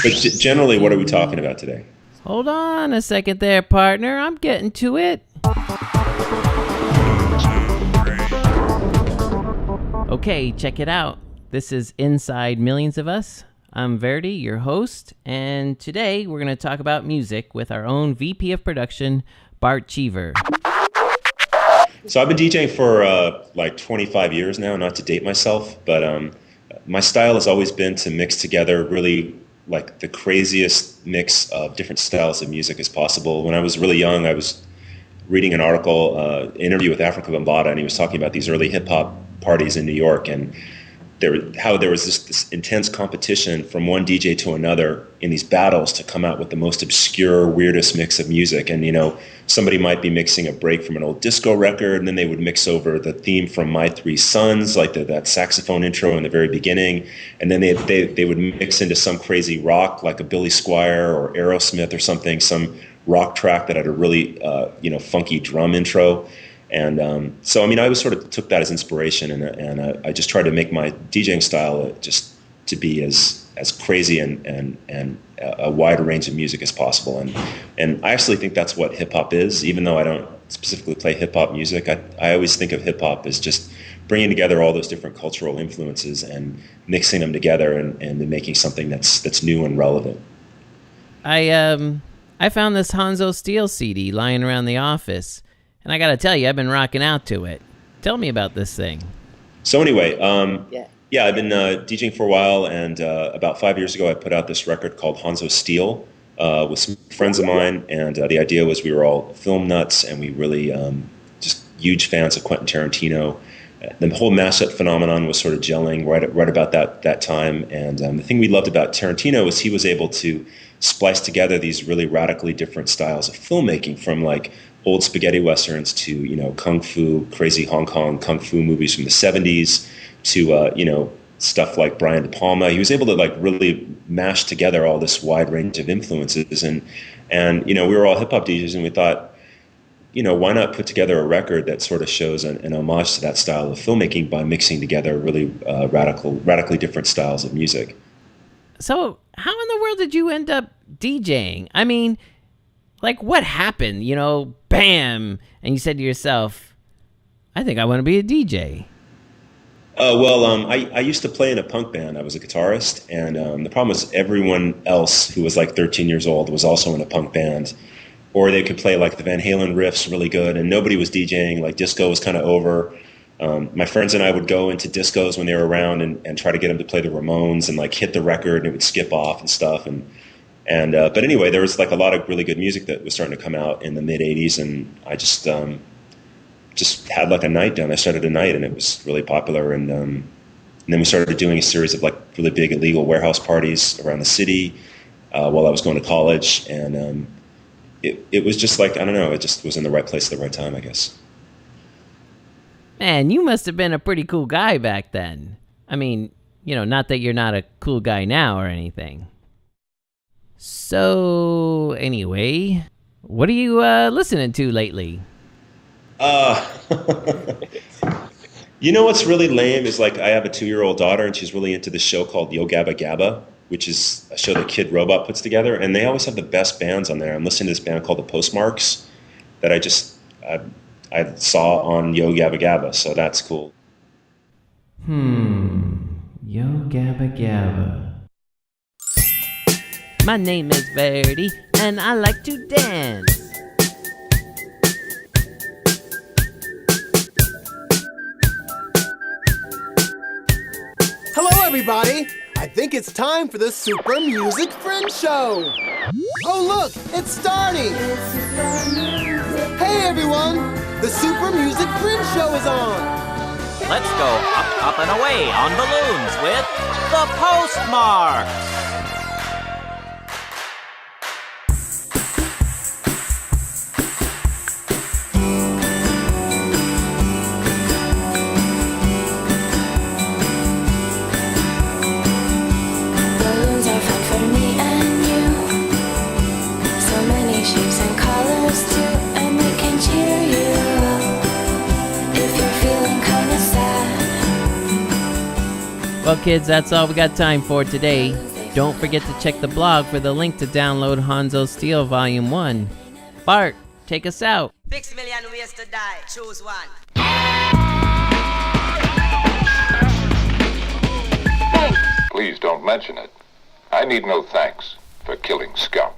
But generally, what are we talking about today? Hold on a second there, partner. I'm getting to it. Okay, check it out. This is Inside Millions of Us. I'm Verdi, your host, and today we're going to talk about music with our own VP of production, Bart Cheever. So I've been DJing for like 25 years now, not to date myself, but my style has always been to mix together really like the craziest mix of different styles of music as possible. When I was really young, I was reading an article, interview with Africa Bambaataa, and he was talking about these early hip hop parties in New York, and how there was this intense competition from one DJ to another in these battles to come out with the most obscure, weirdest mix of music. And, you know, somebody might be mixing a break from an old disco record, and then they would mix over the theme from My Three Sons, like that saxophone intro in the very beginning. And then they would mix into some crazy rock, like a Billy Squier or Aerosmith or something, some rock track that had a really, funky drum intro. And so, I mean, I was sort of took that as inspiration, and I just tried to make my DJing style just to be as crazy and a wider range of music as possible. And I actually think that's what hip hop is, even though I don't specifically play hip hop music. I always think of hip hop as just bringing together all those different cultural influences and mixing them together and making something that's new and relevant. I found this Hanzo Steel CD lying around the office. And I got to tell you, I've been rocking out to it. Tell me about this thing. So anyway, I've been DJing for a while, and about 5 years ago, I put out this record called Hanzo Steel with some friends of mine, and the idea was we were all film nuts, and we really just huge fans of Quentin Tarantino. The whole mashup phenomenon was sort of gelling right about that time, and the thing we loved about Tarantino was he was able to splice together these really radically different styles of filmmaking, from like old spaghetti westerns to, you know, kung fu, crazy Hong Kong kung fu movies from the 70s to, stuff like Brian De Palma. He was able to like really mash together all this wide range of influences. And we were all hip hop DJs, and we thought, why not put together a record that sort of shows an homage to that style of filmmaking by mixing together really radically different styles of music. So how in the world did you end up DJing? I mean, like, what happened? Bam! And you said to yourself, I think I want to be a DJ. I used to play in a punk band. I was a guitarist, and the problem was everyone else who was like 13 years old was also in a punk band. Or they could play like the Van Halen riffs really good, and nobody was DJing. Like, disco was kind of over. My friends and I would go into discos when they were around and try to get them to play the Ramones and like hit the record, and it would skip off and stuff. But anyway, there was like a lot of really good music that was starting to come out in the mid '80s, and I just had like a night done. I started a night, and it was really popular. And then we started doing a series of like really big illegal warehouse parties around the city while I was going to college. And it was just like, I don't know, it just was in the right place at the right time, I guess. Man, you must have been a pretty cool guy back then. I mean, not that you're not a cool guy now or anything. So, anyway, what are you listening to lately? What's really lame is like I have a 2-year-old daughter, and she's really into this show called Yo Gabba Gabba, which is a show that Kid Robot puts together, and they always have the best bands on there. I'm listening to this band called the Postmarks that I saw on Yo Gabba Gabba, so that's cool. Yo Gabba Gabba. My name is Verdi, and I like to dance. Hello, everybody! I think it's time for the Super Music Friend Show! Oh, look! It's starting! Hey, everyone! The Super Music Friend Show is on! Let's go up and away on balloons with the Postmarks! Well, kids, that's all we got time for today. Don't forget to check the blog for the link to download Hanzo Steel Volume 1. Bart, take us out. 6 million ways to die. Choose one. Please don't mention it. I need no thanks for killing scum.